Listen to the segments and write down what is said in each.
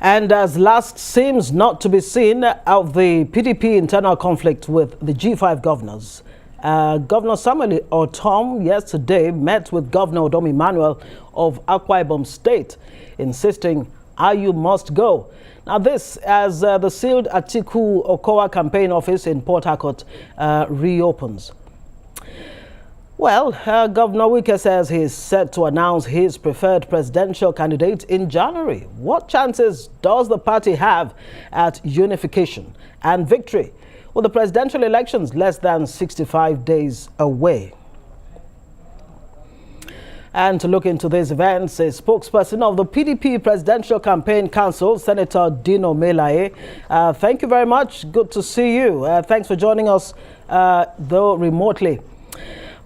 And as last seems not to be seen of the PDP internal conflict with the G5 governors, Governor Samuel Ortom yesterday met with Governor Odom Emmanuel of Akwa Ibom State, insisting Ayu must go. Now this as the sealed Atiku Okowa campaign office in Port Harcourt reopens. Well, Governor Wike says he's set to announce his preferred presidential candidate in January. What chances does the party have at unification and victory with the presidential elections less than 65 days away? And to look into these events, a spokesperson of the PDP Presidential Campaign Council, Senator Dino Melaye. Thank you very much. Good to see you. Thanks for joining us, though remotely.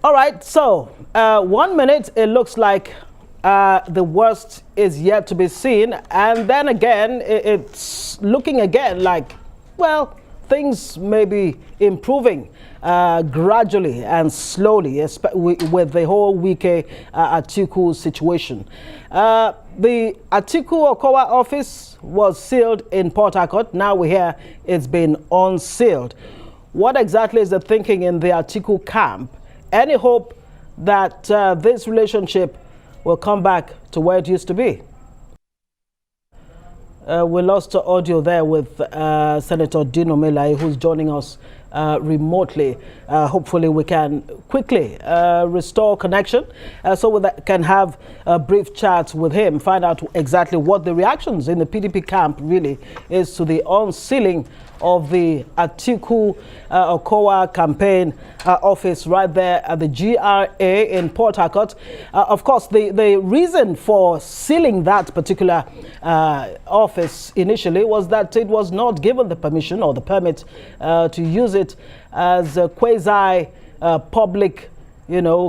All right, so 1 minute, it looks like the worst is yet to be seen. And then again, it's looking again like, well, things may be improving gradually and slowly with the whole Wike Atiku situation. The Atiku Okowa office was sealed in Port Harcourt. Now we hear it's been unsealed. What exactly is the thinking in the Atiku camp? Any hope that this relationship will come back to where it used to be? We lost the audio there with Senator Dino Melaye, who's joining us remotely. Hopefully we can quickly restore connection so we can have a brief chat with him, find out exactly what the reactions in the PDP camp really is to the unsealing of the Atiku Okowa campaign office right there at the GRA in Port Harcourt. Of course, the reason for sealing that particular office initially was that it was not given the permission or the permit to use it as a quasi public,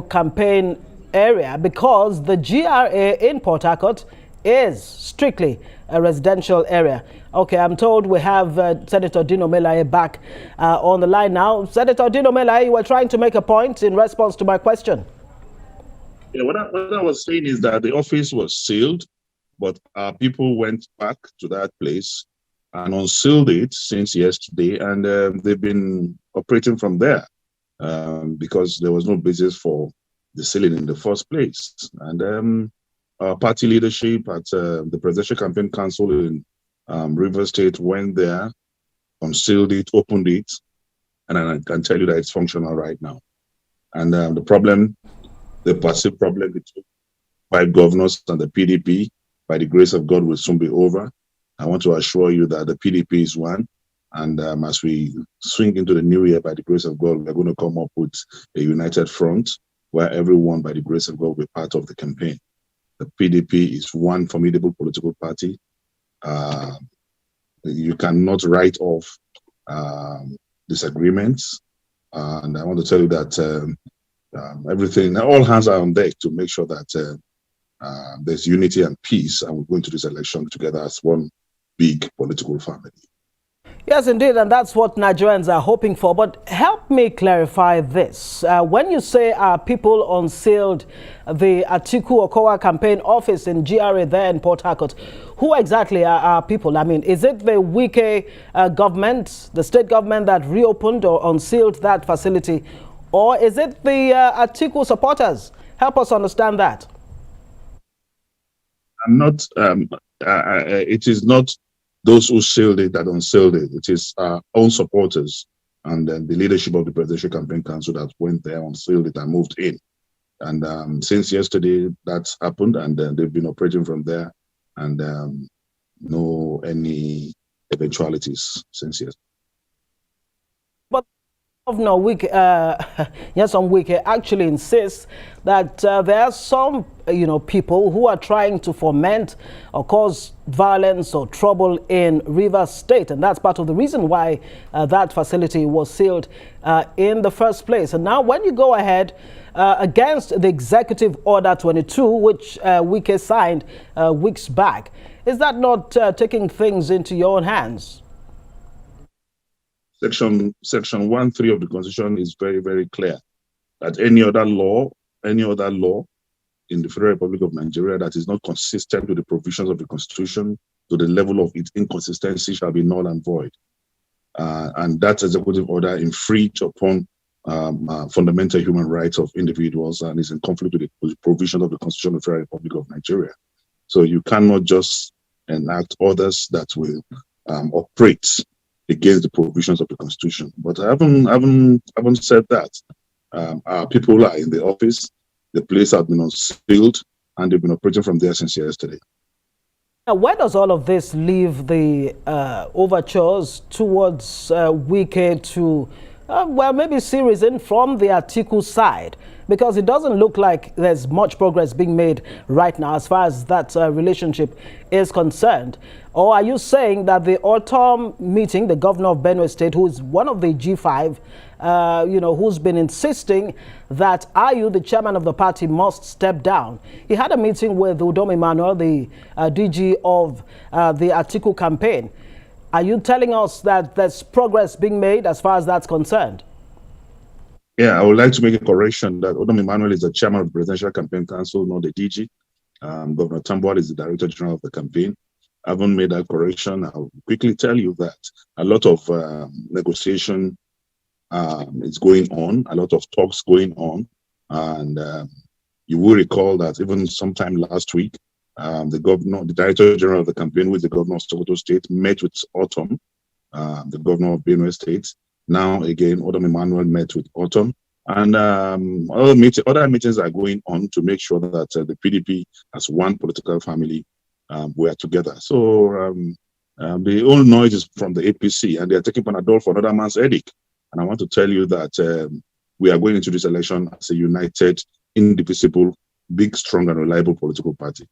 campaign area, because the GRA in Port Harcourt is strictly a residential area. Okay, I'm told we have Senator Dino Melaye back on the line now. Senator Dino Melaye, you were trying to make a point in response to my question. Yeah, what I was saying is that the office was sealed, but people went back to that place and unsealed it since yesterday, and they've been operating from there because there was no basis for the sealing in the first place. And party leadership at the Presidential Campaign Council in Rivers State went there, unsealed it, opened it, and I can tell you that it's functional right now. And the perceived problem between 5 governors and the PDP, by the grace of God, will soon be over. I want to assure you that the PDP is one. And as we swing into the new year, by the grace of God, we're going to come up with a united front where everyone, by the grace of God, will be part of the campaign. The PDP is one formidable political party. You cannot write off disagreements. And I want to tell you that all hands are on deck to make sure that there's unity and peace, and we're going to this election together as one big political family. Yes, indeed, and that's what Nigerians are hoping for. But help me clarify this. When you say people unsealed the Atiku Okowa campaign office in GRA there in Port Harcourt, who exactly are people? I mean, is it the Wike government, the state government that reopened or unsealed that facility? Or is it the Atiku supporters? Help us understand that. It is not those who sealed it that unsealed it. It is our own supporters and then the leadership of the Presidential Campaign Council that went there, unsealed it, and moved in. And since yesterday, that's happened, and they've been operating from there, and no any eventualities since yesterday. But Governor Wike, Wike actually insists that there are some, people who are trying to foment or cause violence or trouble in Rivers State, and that's part of the reason why that facility was sealed in the first place. And now, when you go ahead against the Executive Order 22, which Wike signed weeks back, is that not taking things into your own hands? Section 1(3) of the Constitution is very, very clear that any other law in the Federal Republic of Nigeria that is not consistent with the provisions of the Constitution to the level of its inconsistency shall be null and void. And that executive order infringe upon fundamental human rights of individuals and is in conflict with the provision of the Constitution of the Federal Republic of Nigeria. So you cannot just enact orders that will operate against the provisions of the Constitution. But I haven't said that. Our people are in the office. The place has been unsealed, and they've been operating from there since yesterday. Now, where does all of this leave the overtures towards Wike to, well, maybe see reason from the Atiku side? Because it doesn't look like there's much progress being made right now as far as that relationship is concerned. Or are you saying that the autumn meeting, the governor of Benue State, who is one of the G5, who's been insisting that Ayu, the chairman of the party, must step down? He had a meeting with Udom Emmanuel, the DG of the Atiku campaign. Are you telling us that there's progress being made as far as that's concerned? Yeah, I would like to make a correction that Udom Emmanuel is the chairman of the Presidential Campaign Council, not the DG. Governor Tambuwal is the Director General of the campaign. I haven't made that correction. I'll quickly tell you that a lot of negotiation is going on, a lot of talks going on. And you will recall that even sometime last week, the Director General of the campaign, with the governor of Sokoto State, met with Autumn, the governor of Benue State. Now, again, Udom Emmanuel met with Autumn. And other meetings are going on to make sure that the PDP, as one political family, we are together. So the old noise is from the APC, and they are taking Panadol for another man's headache. And I want to tell you that we are going into this election as a united, indivisible, big, strong, and reliable political party.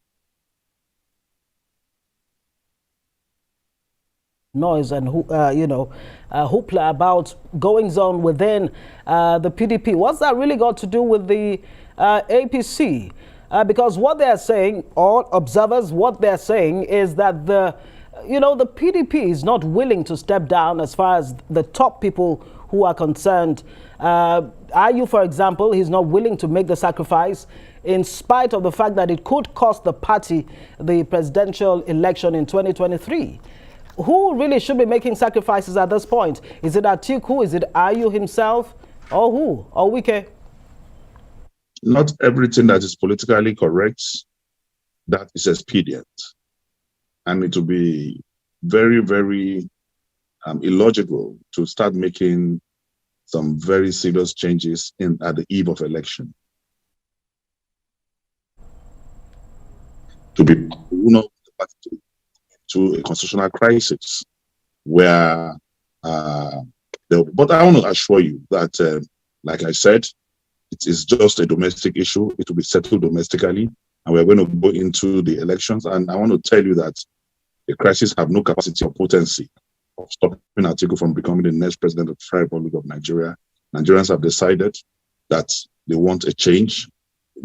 Noise and hoopla about goings on within the PDP. What's that really got to do with the APC? Because what they're saying, all observers, what they're saying is that the PDP is not willing to step down as far as the top people who are concerned. Ayu, for example, he's not willing to make the sacrifice in spite of the fact that it could cost the party the presidential election in 2023. Who really should be making sacrifices at this point? Is it Atiku? Is it Ayu himself? Or who? Or Wike? Not everything that is politically correct, that is expedient. And it will be very, very illogical to start making some very serious changes at the eve of election. To be, to a constitutional crisis where, but I want to assure you that, like I said, it is just a domestic issue. It will be settled domestically, and we're going to go into the elections. And I want to tell you that the crisis have no capacity or potency of stopping Atiku from becoming the next president of the Federal Republic of Nigeria. Nigerians have decided that they want a change.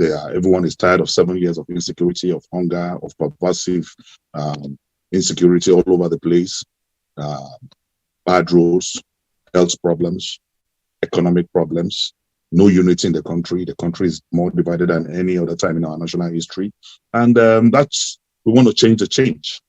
Everyone is tired of 7 years of insecurity, of hunger, of pervasive insecurity all over the place, bad roads, health problems, economic problems, no unity in the country. The country is more divided than any other time in our national history. And we want to change the change.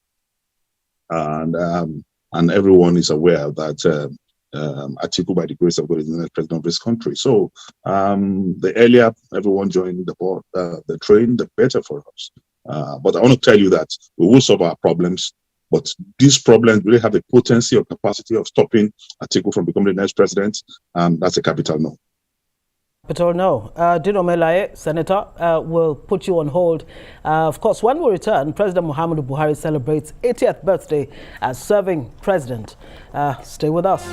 And everyone is aware that Atiku, by the grace of God, is the next president of this country. So the earlier everyone joined the train, the better for us. But I want to tell you that we will solve our problems, but these problems really have the potency or capacity of stopping Atiku from becoming the next president. That's a capital no. Capital no. Dino Melaye, Senator, will put you on hold. Of course, when we return, President Muhammadu Buhari celebrates 80th birthday as serving president. Stay with us.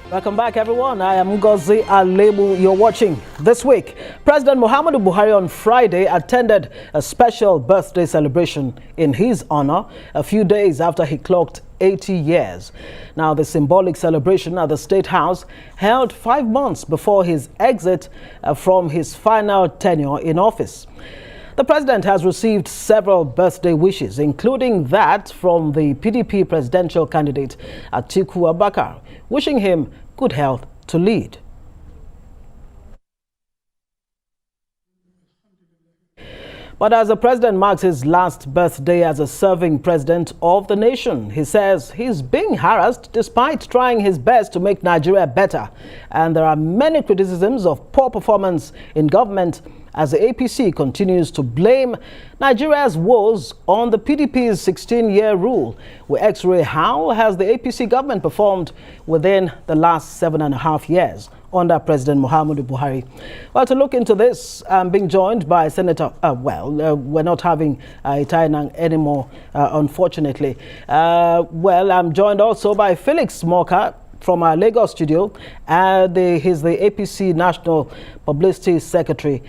Welcome back, everyone. I am Ngozi Alebu. You're watching This Week. President Muhammadu Buhari on Friday attended a special birthday celebration in his honor a few days after he clocked 80 years. Now, the symbolic celebration at the State House held 5 months before his exit from his final tenure in office. The president has received several birthday wishes, including that from the PDP presidential candidate Atiku Abubakar, wishing him good health to lead. But as the president marks his last birthday as a serving president of the nation, he says he's being harassed despite trying his best to make Nigeria better. And there are many criticisms of poor performance in government as the APC continues to blame Nigeria's woes on the PDP's 16-year rule. We x-ray how has the APC government performed within the last 7.5 years under President Muhammadu Buhari. Well, to look into this, I'm being joined by Senator, we're not having Itainan anymore, unfortunately. I'm joined also by Felix Moka from our Lagos studio. He's the APC National Publicity Secretary,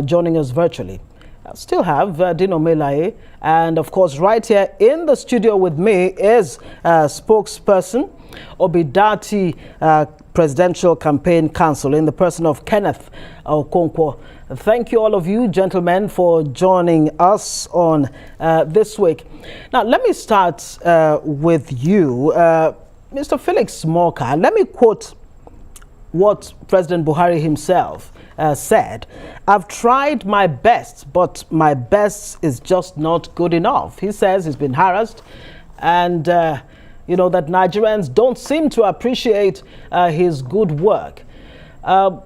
joining us virtually. I still have Dino Melaye, and of course right here in the studio with me is spokesperson Obidati Presidential Campaign Council in the person of Kenneth Okonkwo. Thank you all of you gentlemen for joining us on this week. Now let me start with you, Mr. Felix Moka. Let me quote what President Buhari himself said. I've tried my best, but my best is just not good enough. He says he's been harassed and that Nigerians don't seem to appreciate his good work. Do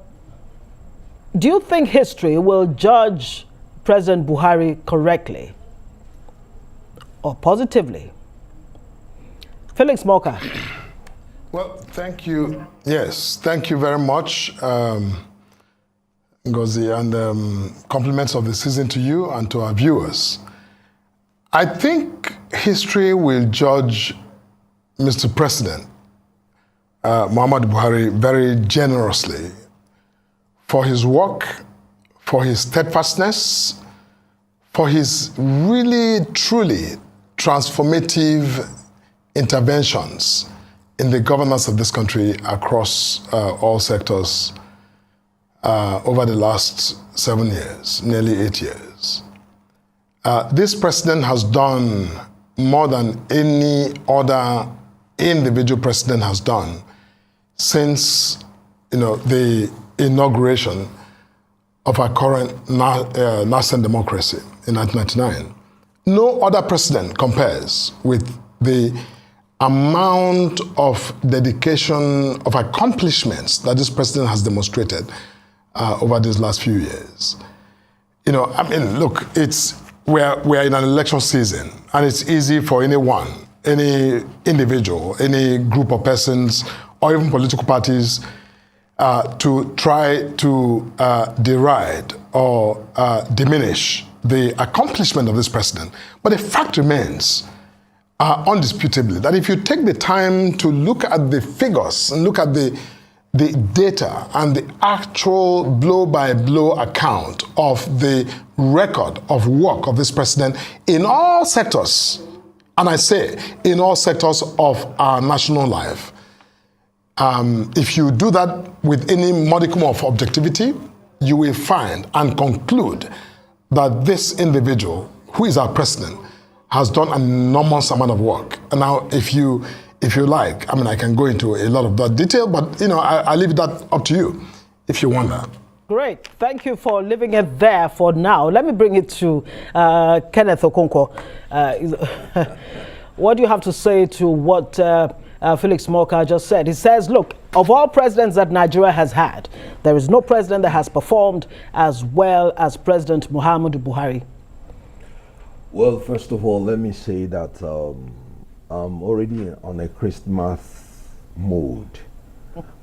you think history will judge President Buhari correctly or positively? Felix Moka. Well, thank you. Yes, thank you very much, Ngozi, and compliments of the season to you and to our viewers. I think history will judge Mr. President Muhammadu Buhari very generously for his work, for his steadfastness, for his really, truly transformative interventions in the governance of this country across all sectors over the last 7 years, nearly 8 years. This president has done more than any other individual president has done since the inauguration of our current nascent democracy in 1999. No other president compares with the amount of dedication, of accomplishments that this president has demonstrated over these last few years. Look, we're in an election season, and it's easy for anyone, any individual, any group of persons, or even political parties to try to deride or diminish the accomplishment of this president. But the fact remains, undisputably, that if you take the time to look at the figures and look at the data and the actual blow-by-blow account of the record of work of this president in all sectors, and I say in all sectors of our national life, if you do that with any modicum of objectivity, you will find and conclude that this individual, who is our president, has done an enormous amount of work. And now, if you like, I can go into a lot of that detail, but I leave that up to you if you want that. Great. Thank you for leaving it there for now. Let me bring it to Kenneth Okonkwo. What do you have to say to what Felix Moka just said? He says, look, of all presidents that Nigeria has had, there is no president that has performed as well as President Muhammadu Buhari. Well, first of all, let me say that I'm already on a Christmas mode.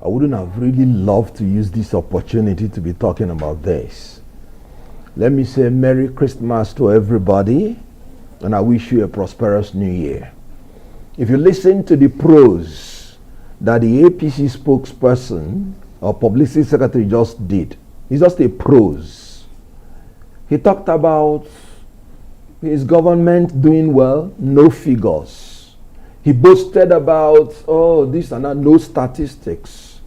I wouldn't have really loved to use this opportunity to be talking about this. Let me say Merry Christmas to everybody, and I wish you a prosperous New Year. If you listen to the prose that the APC spokesperson or publicity secretary just did, it's just a prose. He talked about his government doing well, no figures. He boasted about, this and that, no statistics.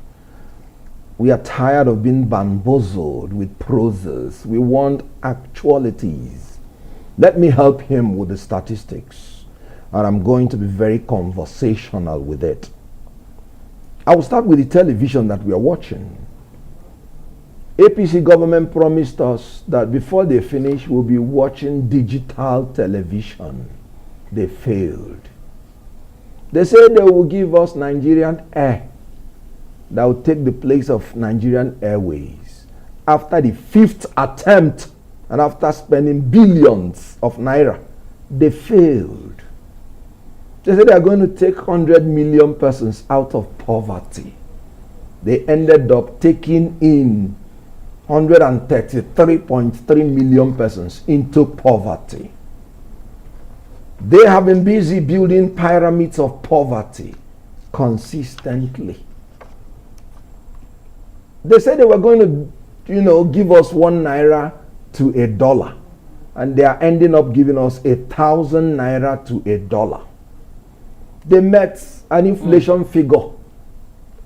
We are tired of being bamboozled with proses. We want actualities. Let me help him with the statistics. And I'm going to be very conversational with it. I will start with the television that we are watching. APC government promised us that before they finish, we'll be watching digital television. They failed. They said they will give us Nigerian Air that will take the place of Nigerian Airways. After the 5th attempt and after spending billions of naira, they failed. They said they are going to take 100 million persons out of poverty. They ended up taking in 133.3 million persons into poverty. They have been busy building pyramids of poverty consistently. They said they were going to, give us 1 naira to $1, and they are ending up giving us 1,000 naira to $1. They met an inflation figure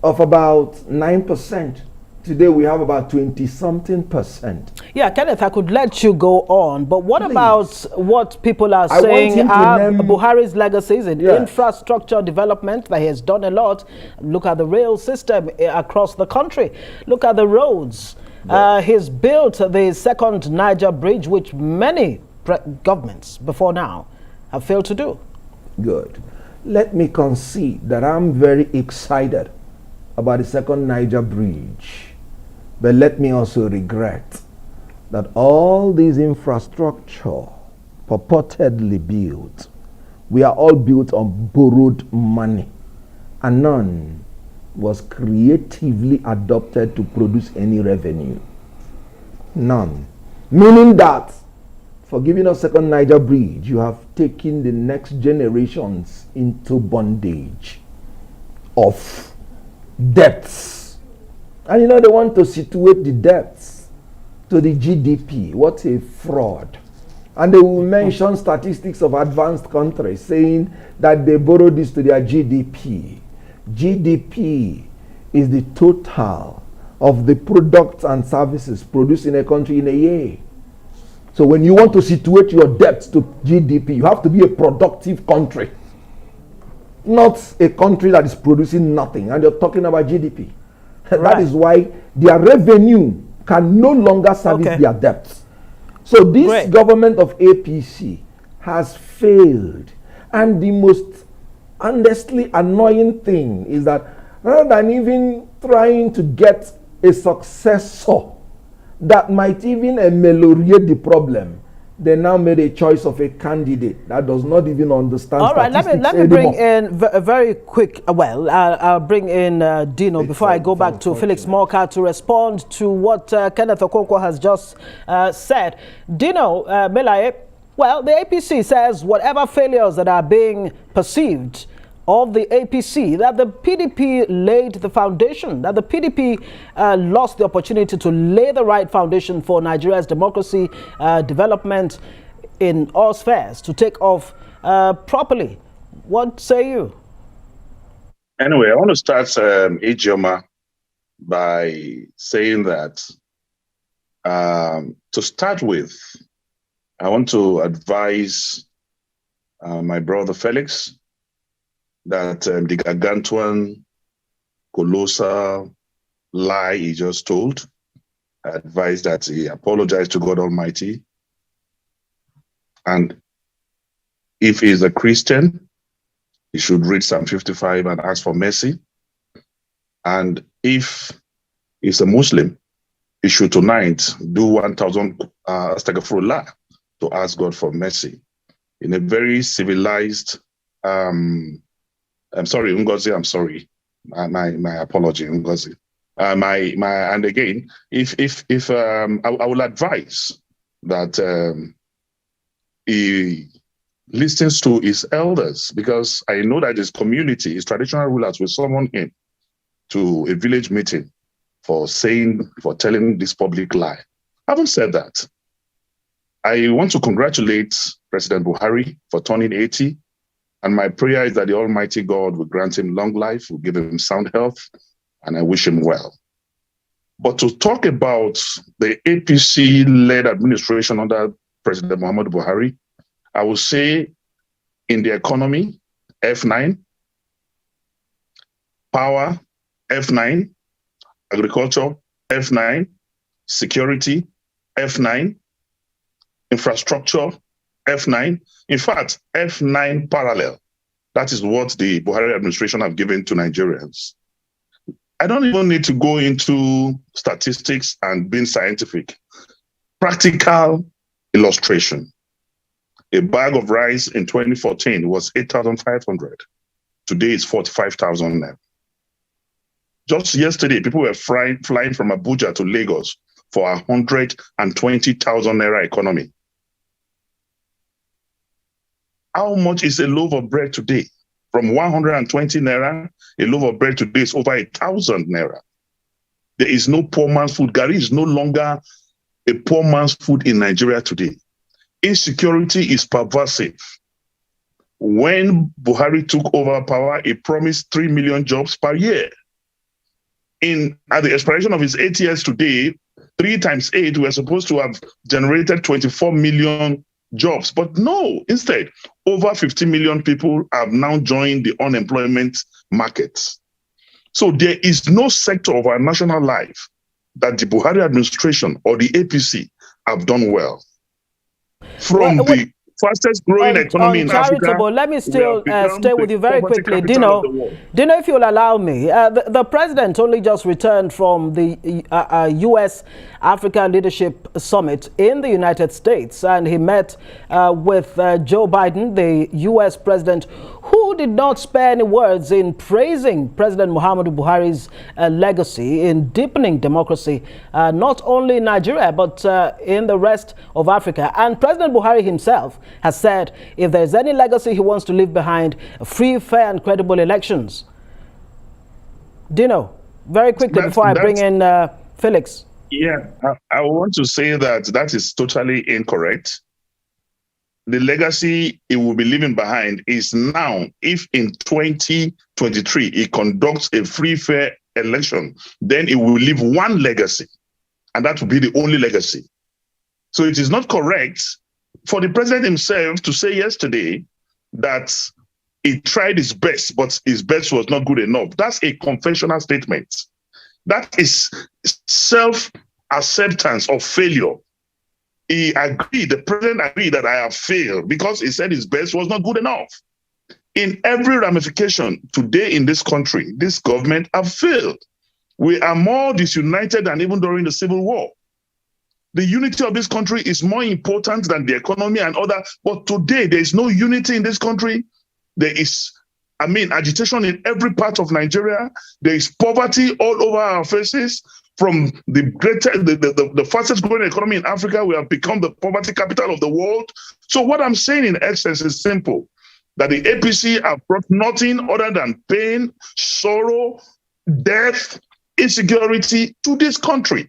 of about 9%. Today we have about 20-something%. Yeah, Kenneth, I could let you go on, but what about what people are saying are Buhari's legacies in infrastructure development, that he has done a lot? Look at the rail system across the country. Look at the roads. He's built the second Niger bridge, which many governments before now have failed to do. Good. Let me concede that I'm very excited about the second Niger bridge. But let me also regret that all these infrastructure purportedly built, we are all built on borrowed money, and none was creatively adopted to produce any revenue. None. Meaning that for giving us second Niger bridge, you have taken the next generations into bondage of debts. And they want to situate the debts to the GDP. What a fraud. And they will mention statistics of advanced countries saying that they borrow this to their GDP. GDP is the total of the products and services produced in a country in a year. So when you want to situate your debts to GDP, you have to be a productive country, not a country that is producing nothing. And you're talking about GDP. Right. That is why their revenue can no longer service their debts. So this government of APC has failed. And the most honestly annoying thing is that rather than even trying to get a successor that might even ameliorate the problem, they now made a choice of a candidate that does not even understand statistics. All right, let me bring in a very quick, I'll bring in Dino before I go back to Felix Morka to respond to what Kenneth Okonkwo has just said. Dino, Melaye, well, the APC says whatever failures that are being perceived of the APC, that the PDP laid the foundation, that the PDP lost the opportunity to lay the right foundation for Nigeria's democracy development in all spheres to take off properly. What say you? Anyway, I want to start, Ijoma, by saying that to start with, I want to advise my brother Felix that the gargantuan, colossal lie he just told, I advise that he apologize to God Almighty. And if he's a Christian, he should read Psalm 55 and ask for mercy. And if he's a Muslim, he should tonight do 1,000 astaghfirullah to ask God for mercy. In a very civilized I'm sorry, Ngozi, I'm sorry. My apology, Ngozi. And again, if I will advise that he listens to his elders, because I know that his community, his traditional rulers will summon him to a village meeting for telling this public lie. Having said that, I want to congratulate President Buhari for turning 80. And my prayer is that the Almighty God will grant him long life, will give him sound health, and I wish him well. But to talk about the APC-led administration under President Muhammadu Buhari, I will say in the economy, F9, power, F9, agriculture, F9, security, F9, infrastructure, F9. In fact, F9 parallel. That is what the Buhari administration have given to Nigerians. I don't even need to go into statistics and being scientific. Practical illustration. A bag of rice in 2014 was 8,500. Today it's 45,000 now. Just yesterday, people were flying from Abuja to Lagos for 120,000 naira economy. How much is a loaf of bread today? From 120 naira, a loaf of bread today is over 1,000 naira. There is no poor man's food. Garri is no longer a poor man's food in Nigeria today. Insecurity is pervasive. When Buhari took over power, he promised 3 million jobs per year. At the expiration of his 8 years today, 3 times 8, we're supposed to have generated 24 million jobs. But no, instead, over 50 million people have now joined the unemployment market. So there is no sector of our national life that the Buhari administration or the APC have done well. From the fastest growing economy in Africa. Let me still stay with you very quickly. Dino, if you'll allow me, the president only just returned from the U.S. Africa Leadership Summit in the United States, and he met with Joe Biden, the U.S. president, who did not spare any words in praising President Muhammadu Buhari's legacy in deepening democracy, not only in Nigeria, but in the rest of Africa. And President Buhari himself has said if there's any legacy he wants to leave behind, free, fair, and credible elections. Dino, very quickly before I bring in Felix. Yeah, I want to say that is totally incorrect. The legacy he will be leaving behind is now, if in 2023 he conducts a free, fair election, then he will leave one legacy, and that will be the only legacy. So it is not correct for the president himself to say yesterday that he tried his best, but his best was not good enough. That's a confessional statement. That is self-acceptance of failure. He agreed, the president agreed that I have failed because he said his best was not good enough. In every ramification today in this country, this government have failed. We are more disunited than even during the Civil War. The unity of this country is more important than the economy and other. But today, there is no unity in this country. There is, agitation in every part of Nigeria. There is poverty all over our faces. From the fastest growing economy in Africa, we have become the poverty capital of the world. So what I'm saying in essence is simple, that the APC have brought nothing other than pain, sorrow, death, insecurity to this country.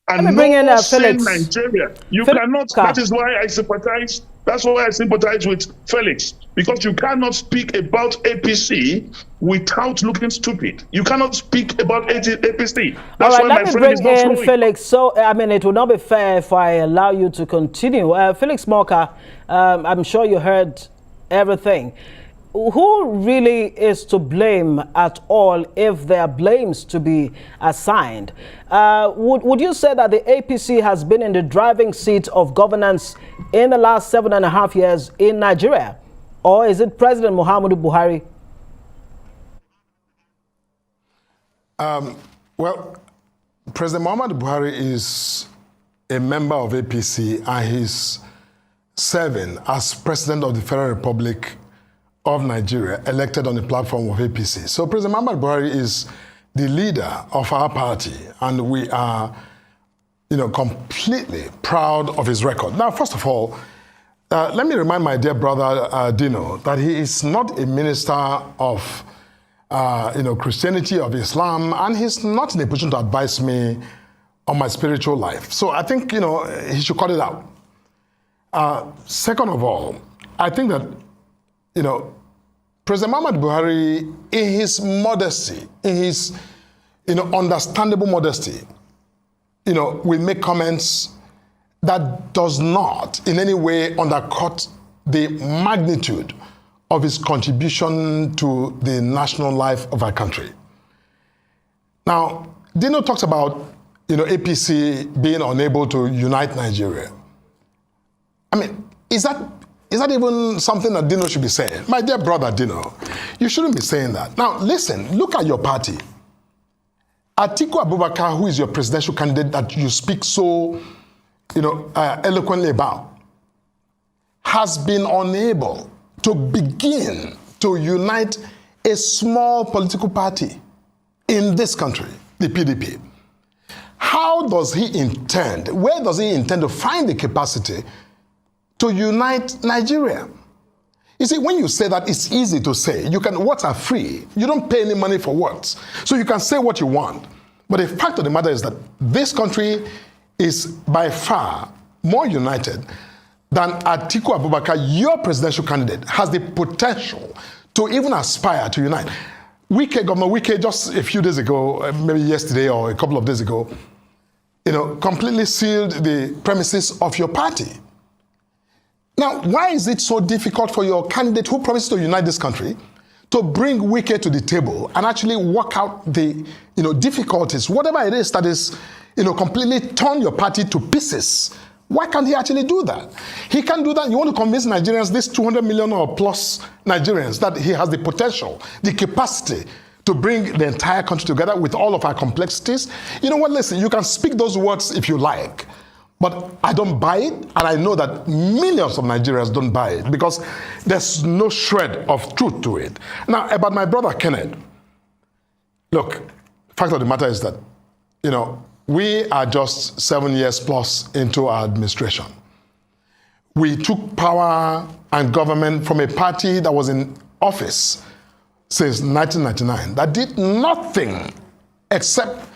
And bring in Felix. Nigeria. You cannot, that is why I sympathize. That's why I sympathize with Felix, because you cannot speak about APC without looking stupid. You cannot speak about APC. That's all right, why my friend is not let me bring in flowing. Felix. So, it would not be fair if I allow you to continue. Felix Moka, I'm sure you heard everything. Who really is to blame at all if there are blames to be assigned? Would you say that the APC has been in the driving seat of governance in the last 7.5 years in Nigeria? Or is it President Muhammadu Buhari? Well, President Muhammadu Buhari is a member of APC and he's serving as President of the Federal Republic of Nigeria, elected on the platform of APC. So President Muhammadu Buhari is the leader of our party, and we are, completely proud of his record. Now, first of all, let me remind my dear brother Dino that he is not a minister of, Christianity, of Islam, and he's not in a position to advise me on my spiritual life. So I think, he should cut it out. Second of all, I think that, President Muhammadu Buhari, in his modesty, in his, understandable modesty, will make comments that does not in any way undercut the magnitude of his contribution to the national life of our country. Now, Dino talks about APC being unable to unite Nigeria. I mean, is that even something that Dino should be saying? My dear brother Dino, you shouldn't be saying that. Now, listen, look at your party. Atiku Abubakar, who is your presidential candidate that you speak so, eloquently about, has been unable to begin to unite a small political party in this country, the PDP. How does he intend, where does he intend to find the capacity to unite Nigeria? You see, when you say that, it's easy to say. Words are free. You don't pay any money for words. So you can say what you want. But the fact of the matter is that this country is by far more united than Atiku Abubakar, your presidential candidate, has the potential to even aspire to unite. Governor Wike, just a few days ago, maybe yesterday or a couple of days ago, completely sealed the premises of your party. Now, why is it so difficult for your candidate who promised to unite this country to bring Wike to the table and actually work out the difficulties, whatever it is that is completely torn your party to pieces? Why can't he actually do that? He can't do that. You want to convince Nigerians, these 200 million or plus Nigerians, that he has the potential, the capacity to bring the entire country together with all of our complexities. You know what, listen, you can speak those words if you like, but I don't buy it, and I know that millions of Nigerians don't buy it because there's no shred of truth to it. Now, about my brother Kenneth, look, fact of the matter is that, we are just 7 years plus into our administration. We took power and government from a party that was in office since 1999 that did nothing except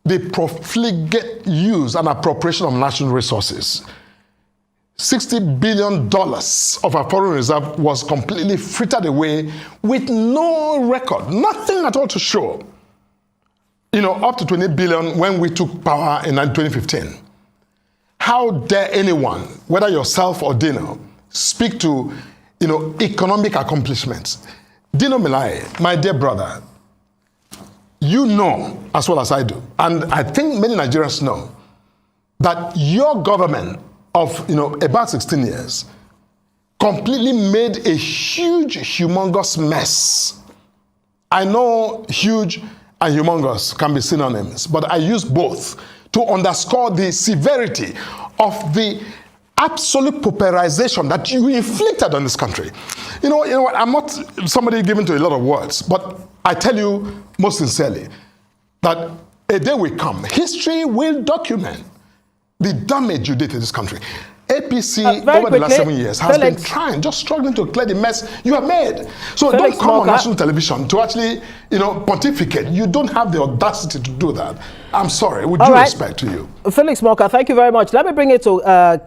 the profligate use and appropriation of national resources. $60 billion of our foreign reserve was completely frittered away with no record, nothing at all to show. Up to 20 billion when we took power in 2015. How dare anyone, whether yourself or Dino, speak to, economic accomplishments? Dino Melaye, my dear brother, you know as well as I do, and I think many Nigerians know, that your government of, about 16 years completely made a huge, humongous mess. I know huge and humongous can be synonyms, but I use both to underscore the severity of the absolute pauperization that you inflicted on this country. You know what, I'm not somebody given to a lot of words, but I tell you most sincerely that a day will come, history will document the damage you did to this country. APC over the last 7 years has been trying, just struggling to clear the mess you have made. So don't come on national television to actually, pontificate. You don't have the audacity to do that. I'm sorry, with due respect to you. Felix Moka, thank you very much. Let me bring it to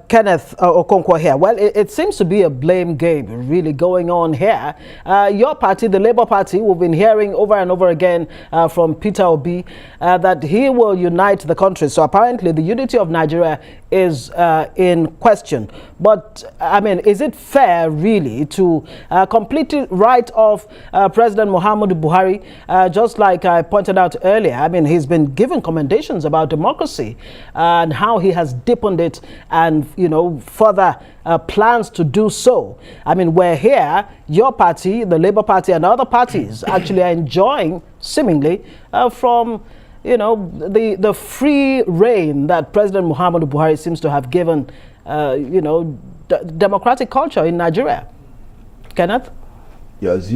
Kenneth Okonkwo here. Well, it seems to be a blame game really going on here. Your party, the Labour Party, we've been hearing over and over again from Peter Obi that he will unite the country. So apparently the unity of Nigeria is in question. But, I mean, is it fair really to completely write off President Muhammadu Buhari, just like I pointed out earlier? I mean, he's been given commendations about democracy and how he has deepened it and, further plans to do so. I mean, we're here, your party, the Labour Party and other parties actually are enjoying, seemingly, from the free reign that President Muhammadu Buhari seems to have given, democratic culture in Nigeria. Kenneth? Yes,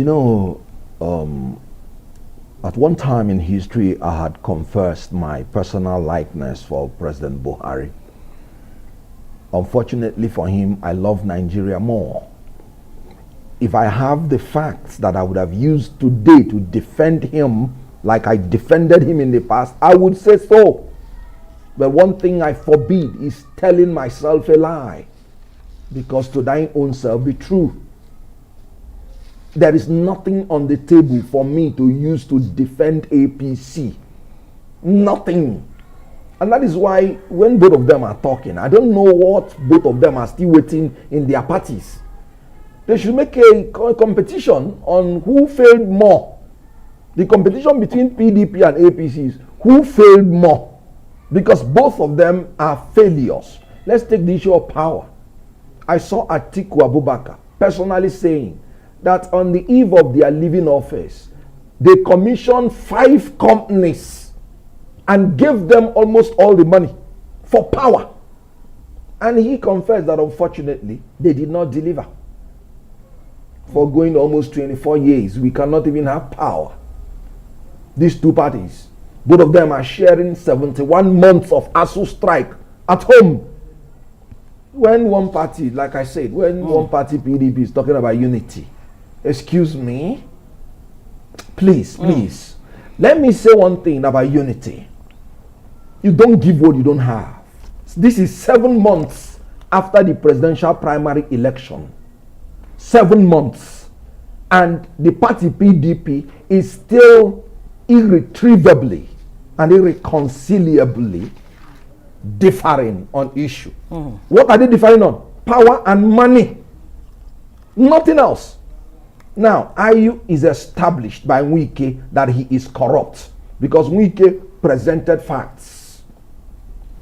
at one time in history, I had confessed my personal likeness for President Buhari. Unfortunately for him, I love Nigeria more. If I have the facts that I would have used today to defend him like I defended him in the past, I would say so. But one thing I forbid is telling myself a lie, because to thine own self be true. There is nothing on the table for me to use to defend APC. Nothing. And that is why when both of them are talking, I don't know what both of them are still waiting in their parties. They should make a competition on who failed more. The competition between PDP and APC is who failed more. because both of them are failures. Let's take the issue of power. I saw Atiku Abubakar personally saying that on the eve of their leaving office, they commissioned 5 companies and gave them almost all the money for power. And he confessed that unfortunately, they did not deliver. For going almost 24 years, we cannot even have power. These two parties, both of them are sharing 71 months of ASU strike at home. When one party, like I said, when one party PDP is talking about unity, excuse me, please, let me say one thing about unity. You don't give what you don't have. This is 7 months after the presidential primary election. 7 months. And the party PDP is still irretrievably and irreconcilably differing on issue. What are they differing on? Power and money. Nothing else. Now, Ayu is established by Wike that he is corrupt because Wike presented facts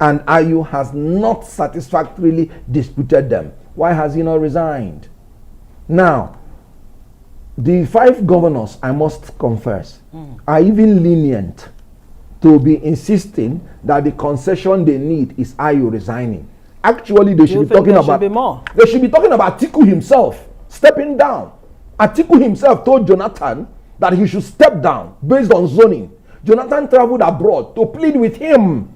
and Ayu has not satisfactorily disputed them. Why has he not resigned? Now, the 5 governors, I must confess, are even lenient to be insisting that the concession they need is Ayu resigning. Actually, they should be talking about more. They should be talking about Atiku himself stepping down. Atiku himself told Jonathan that he should step down based on zoning. Jonathan traveled abroad to plead with him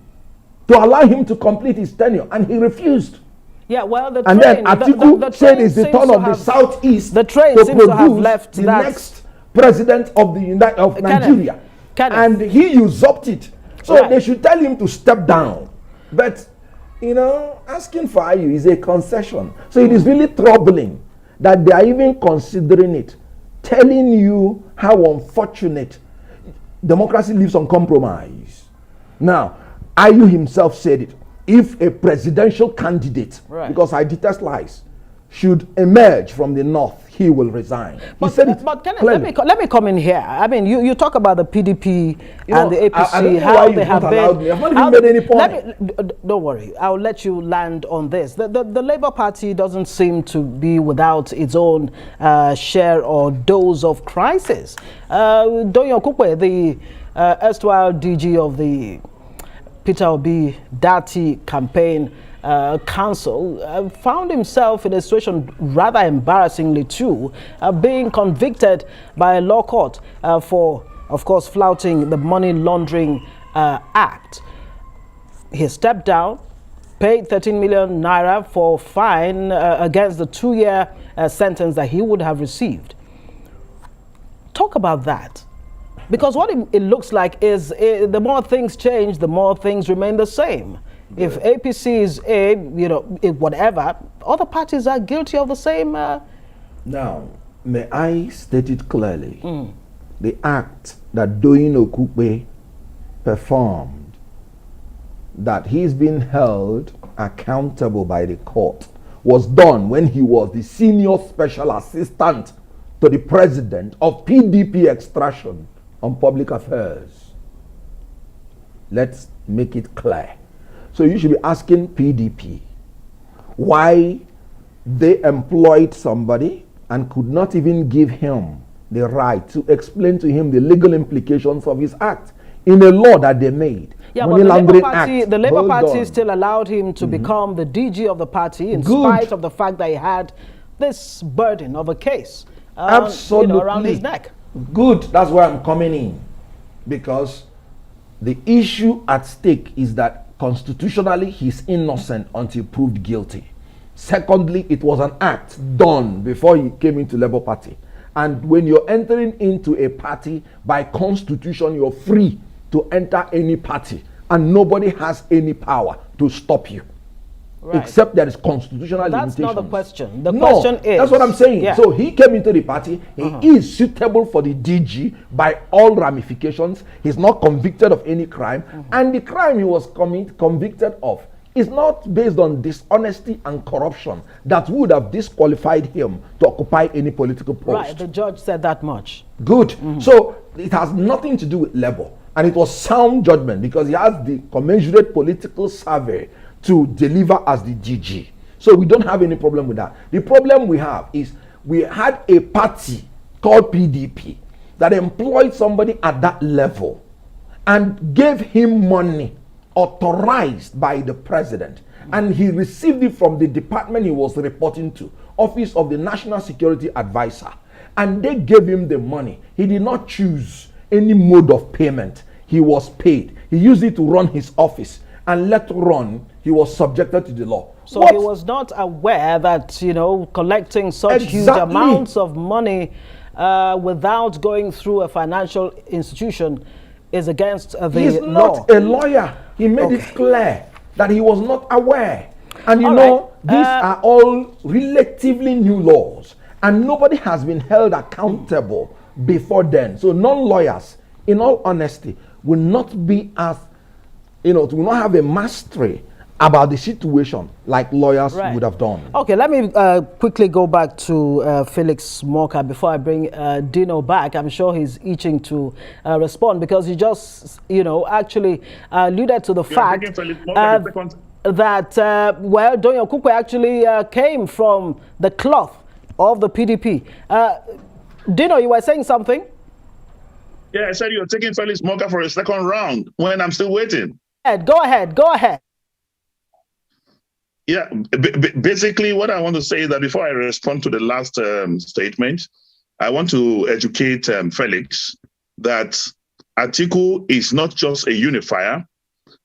to allow him to complete his tenure, and he refused. Yeah, well, and then Atiku said it's the turn of the Southeast to produce to have left the next president of Nigeria. And he usurped it. So they should tell him to step down. But, you know, asking for Ayu is a concession. So it is really troubling that they are even considering it, telling you how unfortunate democracy lives on compromise. Now, Ayu himself said it. If a presidential candidate, because I detest lies, should emerge from the north, he will resign. He said it. But Kenneth, let me come in here. I mean, you talk about the PDP and the APC, I don't know how why they have been. I've not even made any point. Don't worry, I'll let you land on this. The Labour Party doesn't seem to be without its own share or dose of crisis. Donyo Kukwe, the erstwhile DG of the Peter Obi Dati campaign council, found himself in a situation rather embarrassingly too, being convicted by a law court for, of course, flouting the Money Laundering Act. He stepped down, paid 13 million naira for fine against the 2-year sentence that he would have received. Talk about that. Because what it looks like is the more things change, the more things remain the same. Yeah. If APC is whatever, other parties are guilty of the same. Now, may I state it clearly? The act that Doyin Okupe performed, that he's been held accountable by the court, was done when he was the senior special assistant to the president of PDP extraction on public affairs. Let's make it clear. So you should be asking PDP why they employed somebody and could not even give him the right to explain to him the legal implications of his act in a law that they made. Yeah, but the Labour Party still allowed him to become the DG of the party in spite of the fact that he had this burden of a case around his neck. Good, that's where I'm coming in. Because the issue at stake is that constitutionally he's innocent until proved guilty. Secondly, it was an act done before he came into Labour Party. And when you're entering into a party, by constitution, you're free to enter any party. And nobody has any power to stop you. Right. Except there is constitutional limitations. That's not the question. The question is... That's what I'm saying. Yeah. So he came into the party. He is suitable for the DG by all ramifications. He's not convicted of any crime. And the crime he was convicted of is not based on dishonesty and corruption that would have disqualified him to occupy any political post. Right, the judge said that much. Good. So it has nothing to do with Labour. And it was sound judgment because he has the commensurate political survey to deliver as the DG. So we don't have any problem with that. The problem we have is we had a party called PDP that employed somebody at that level and gave him money authorized by the president, and he received it from the department he was reporting to, Office of the National Security Advisor, and they gave him the money. He did not choose any mode of payment. He was paid. He used it to run his office, and later on he was subjected to the law. So he was not aware that, you know, collecting such huge amounts of money without going through a financial institution is against the law. He's not a lawyer. He made it clear that he was not aware. And you know, these are all relatively new laws, and nobody has been held accountable before then. So non-lawyers, in all honesty, will not be as, you know, will not have a mastery about the situation like lawyers would have done. Okay, let me quickly go back to Felix Morka before I bring Dino back. I'm sure he's itching to respond because he just, you know, actually alluded to the fact that, well, Donyo Kukwe actually came from the cloth of the PDP. Dino, you were saying something? Yeah, I said you're taking Felix Morka for a second round when I'm still waiting. Go ahead. Yeah, basically what I want to say is that before I respond to the last statement, I want to educate Felix that Atiku is not just a unifier,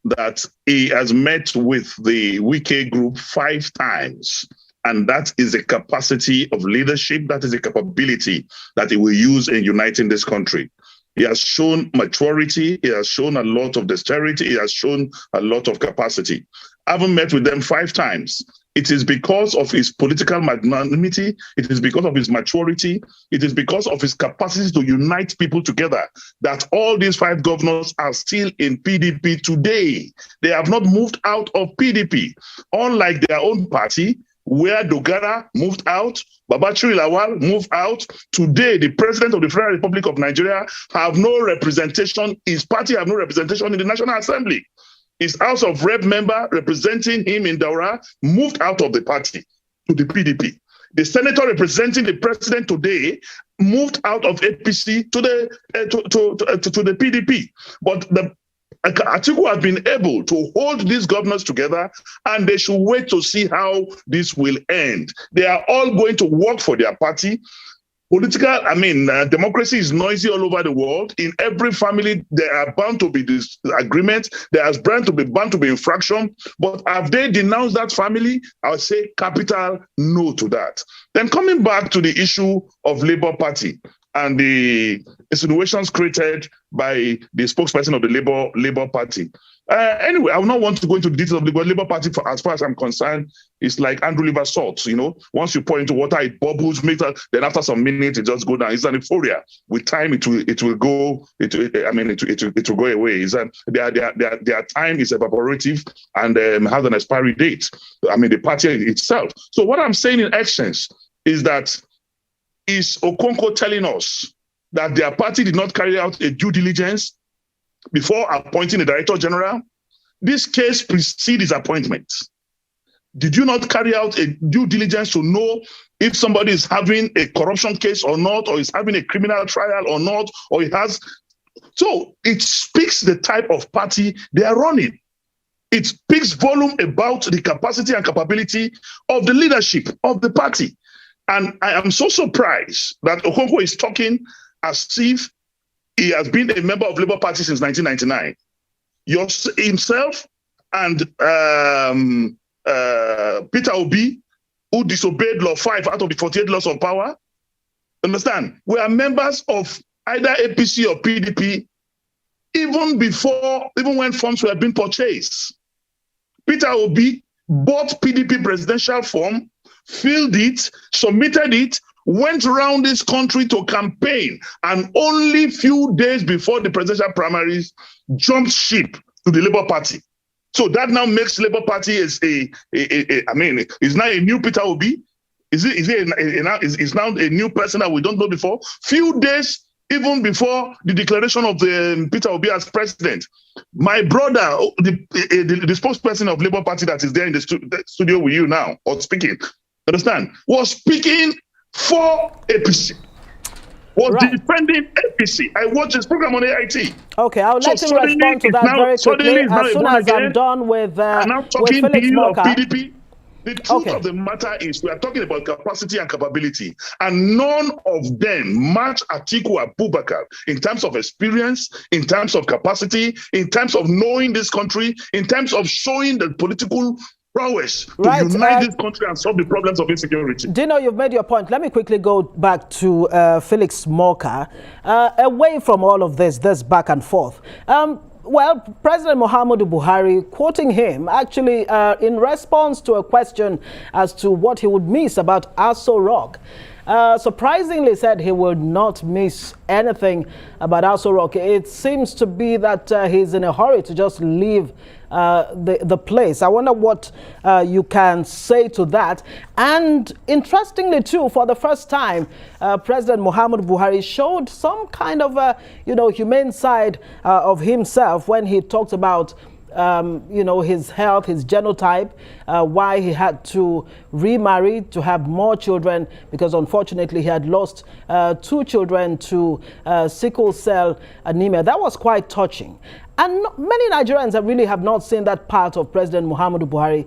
that he has met with the Wike group 5 times. And that is a capacity of leadership, that is a capability that he will use in uniting this country. He has shown maturity, he has shown a lot of dexterity, he has shown a lot of capacity. I haven't met with them 5 times. It is because of his political magnanimity, it is because of his maturity, it is because of his capacity to unite people together that all these 5 governors are still in PDP today. They have not moved out of PDP. Unlike their own party, where Dogara moved out, Babachir Lawal moved out. Today, the president of the Federal Republic of Nigeria have no representation, his party have no representation in the National Assembly. His House of Rep member representing him in Daura moved out of the party to the PDP. The senator representing the president today moved out of APC to the PDP. But the Atiku has been able to hold these governors together, and they should wait to see how this will end. They are all going to work for their party. Democracy is noisy all over the world. In every family, there are bound to be disagreements. There is bound to be infraction. But have they denounced that family? I would say capital no to that. Then coming back to the issue of Labour Party and the insinuations created by the spokesperson of the Labour Party. Anyway, I will not want to go into the details of the Labour Party. As far as I'm concerned, it's like Andrew Liver salt. You know, once you pour into water, it bubbles, then after some minutes, it just goes down. It's an euphoria. With time, it will go. It will go away. Their time is evaporative and has an expiry date. The party itself. So what I'm saying in essence is that is Okonkwo telling us that their party did not carry out a due diligence before appointing a director general? This case precedes his appointment. Did you not carry out a due diligence to know if somebody is having a corruption case or not, or is having a criminal trial or not, or it has? So it speaks the type of party they are running. It speaks volume about the capacity and capability of the leadership of the party. And I am so surprised that Okonkwo is talking as if he has been a member of Labour Party since 1999. Himself and Peter Obi, who disobeyed Law 5 out of the 48 laws of power, understand, we are members of either APC or PDP even when funds were being purchased. Peter Obi bought PDP presidential form, filled it, submitted it, went around this country to campaign, and only few days before the presidential primaries, jumped ship to the Labour Party. So that now makes Labour Party is now a new Peter Obi. Is now a new person that we don't know before? Few days even before the declaration of the Peter Obi as president. My brother, the spokesperson of Labour Party that is there in the studio with you now, or speaking, understand, was speaking for APC. Was defending APC. I watched his program on AIT. Okay, I'll let him respond to that very quickly. As soon as I'm done with Felix Moka. PDP. The truth of the matter is we are talking about capacity and capability, and none of them match Atiku Abubakar in terms of experience, in terms of capacity, in terms of knowing this country, in terms of showing the political prowess to unite this country and solve the problems of insecurity. Dino, you've made your point. Let me quickly go back to Felix Moka. Away from all of this back and forth. Well, President Muhammadu Buhari, quoting him, actually in response to a question as to what he would miss about Aso Rock, surprisingly said he would not miss anything about Aso Rock. It seems to be that he's in a hurry to just leave the place. I wonder what you can say to that. And interestingly too, for the first time, President Muhammadu Buhari showed some kind of humane side of himself when he talked about his health, his genotype, why he had to remarry to have more children, because unfortunately he had lost 2 children to sickle cell anemia. That was quite touching. And many Nigerians really have not seen that part of President Muhammadu Buhari.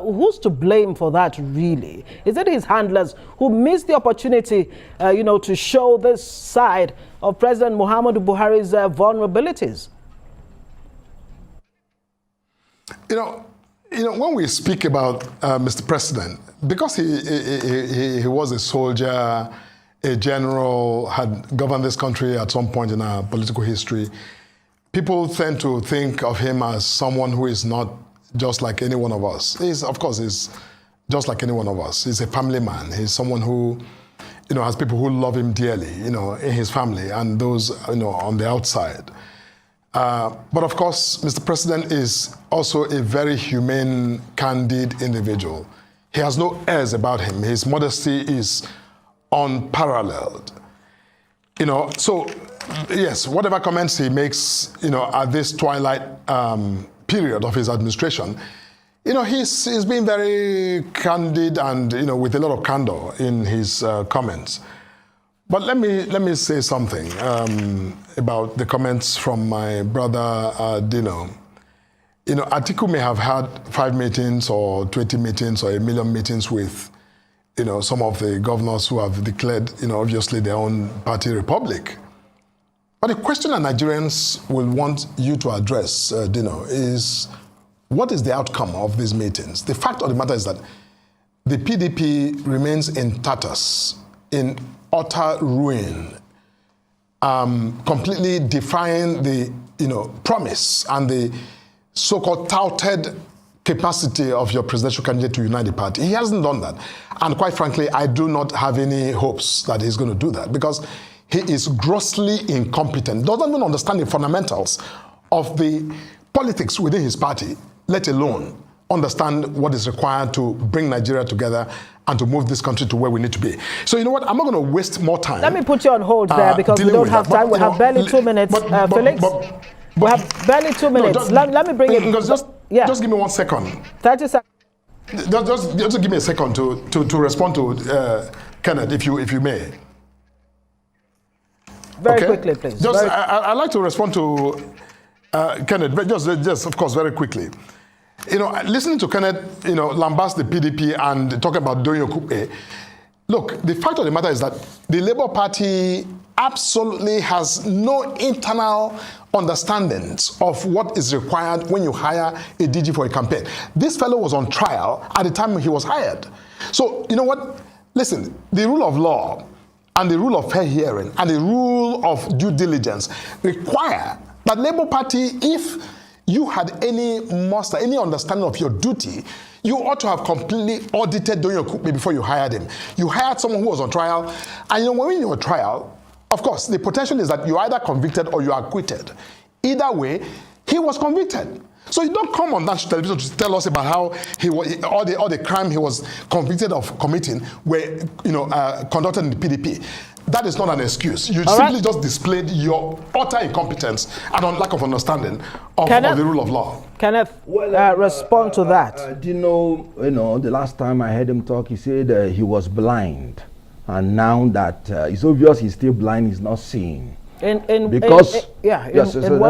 Who's to blame for that, really? Is it his handlers who missed the opportunity, to show this side of President Muhammadu Buhari's vulnerabilities? When we speak about Mr. President, because he was a soldier, a general, had governed this country at some point in our political history, people tend to think of him as someone who is not just like any one of us. He's just like any one of us. He's a family man. He's someone who, has people who love him dearly, in his family and those, on the outside. But of course, Mr. President is also a very humane, candid individual. He has no airs about him. His modesty is unparalleled. So yes, whatever comments he makes, at this twilight period of his administration, he's been very candid and, with a lot of candor in his comments. But let me say something about the comments from my brother Dino. Atiku may have had 5 meetings or 20 meetings or 1 million meetings with, some of the governors who have declared, obviously their own party republic. But the question that Nigerians will want you to address, Dino, is what is the outcome of these meetings? The fact of the matter is that the PDP remains in tatters, in utter ruin, completely defying the promise and the so-called touted capacity of your presidential candidate to unite the party. He hasn't done that. And quite frankly, I do not have any hopes that he's going to do that, because he is grossly incompetent, doesn't even understand the fundamentals of the politics within his party, let alone understand what is required to bring Nigeria together and to move this country to where we need to be. So you know what? I'm not going to waste more time. Let me put you on hold there because we don't have time. We have barely 2 minutes, Felix. We have barely 2 minutes. Let me bring it. Just give me 1 second. 30 seconds. Just give me a second to respond to Kenneth, if you may. Very quickly, please. I'd like to respond to Kenneth, but just of course, very quickly. Listening to Kenneth, lambast the PDP and talking about Donyo Kupe. Look, the fact of the matter is that the Labour Party absolutely has no internal understandings of what is required when you hire a DG for a campaign. This fellow was on trial at the time he was hired. So, you know what? Listen, the rule of law and the rule of fair hearing and the rule of due diligence require that Labour Party, if you had any understanding of your duty, you ought to have completely audited Donyo Kupe before you hired him. You hired someone who was on trial, and when you're on trial, of course, the potential is that you're either convicted or you are acquitted. Either way, he was convicted. So you don't come on national television to tell us about how he was, all the crime he was convicted of committing were, conducted in the PDP. That is not an excuse. You simply just displayed your utter incompetence and lack of understanding of the rule of law. Kenneth, respond to that. Do you know, the last time I heard him talk, he said he was blind. And now that it's obvious he's still blind, he's not seeing. In 1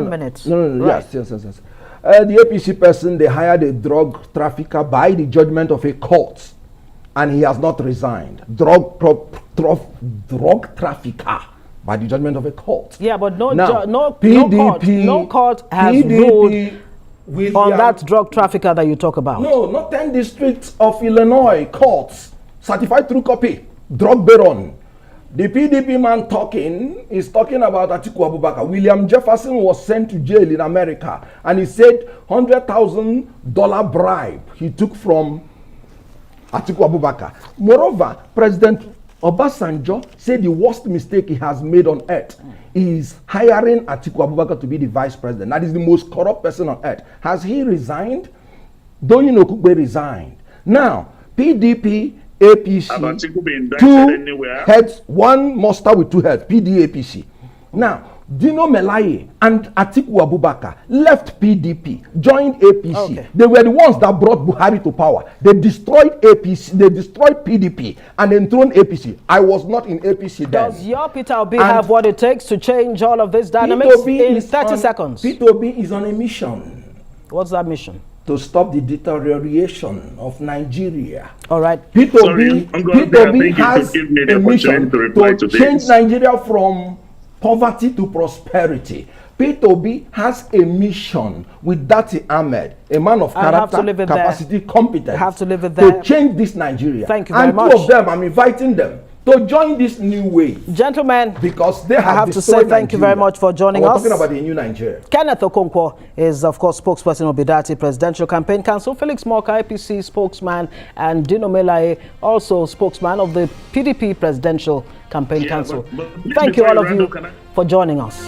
minute. No, right. Yes. The APC person, they hired a drug trafficker by the judgment of a court, and he has not resigned. Drug trafficker by the judgment of a court. Yeah, but no PDP, no court has ruled on that drug trafficker that you talk about. No, not 10 districts of Illinois courts, certified true copy, drug baron. The PDP man is talking about Atiku Abubakar. William Jefferson was sent to jail in America, and he said $100,000 bribe he took from Atiku Abubakar. Moreover, President Obasanjo said the worst mistake he has made on earth is hiring Atiku Abubakar to be the vice president. That is the most corrupt person on earth. Has he resigned? Doyin Okugbe resigned. Now, PDP, APC, two heads, one monster with two heads, PDAPC. Now, Dino Melaye and Atiku Abubakar left PDP, joined APC. Okay. They were the ones that brought Buhari to power. They destroyed APC, they destroyed PDP and enthroned APC. I was not in APC then. Does your Peter Obi have what it takes to change all of this dynamics in 30 seconds? Peter Obi is on a mission. What's that mission? To stop the deterioration of Nigeria. All right. Peter Obi has a mission to change Nigeria from poverty to prosperity. Peter Obi has a mission with Dati Ahmed, a man of character, capacity, competence, to change this Nigeria. Thank you very much. And two of them, I'm inviting them to join this new wave. Gentlemen, because they have to say thank you very much for joining us. We're talking about the new Nigeria. Kenneth Okonkwo is, of course, spokesperson of Bidati Presidential Campaign Council. Felix Morka, APC spokesman, and Dino Melaye, also spokesman of the PDP Presidential Campaign Council. Thank you, all of you, for joining us.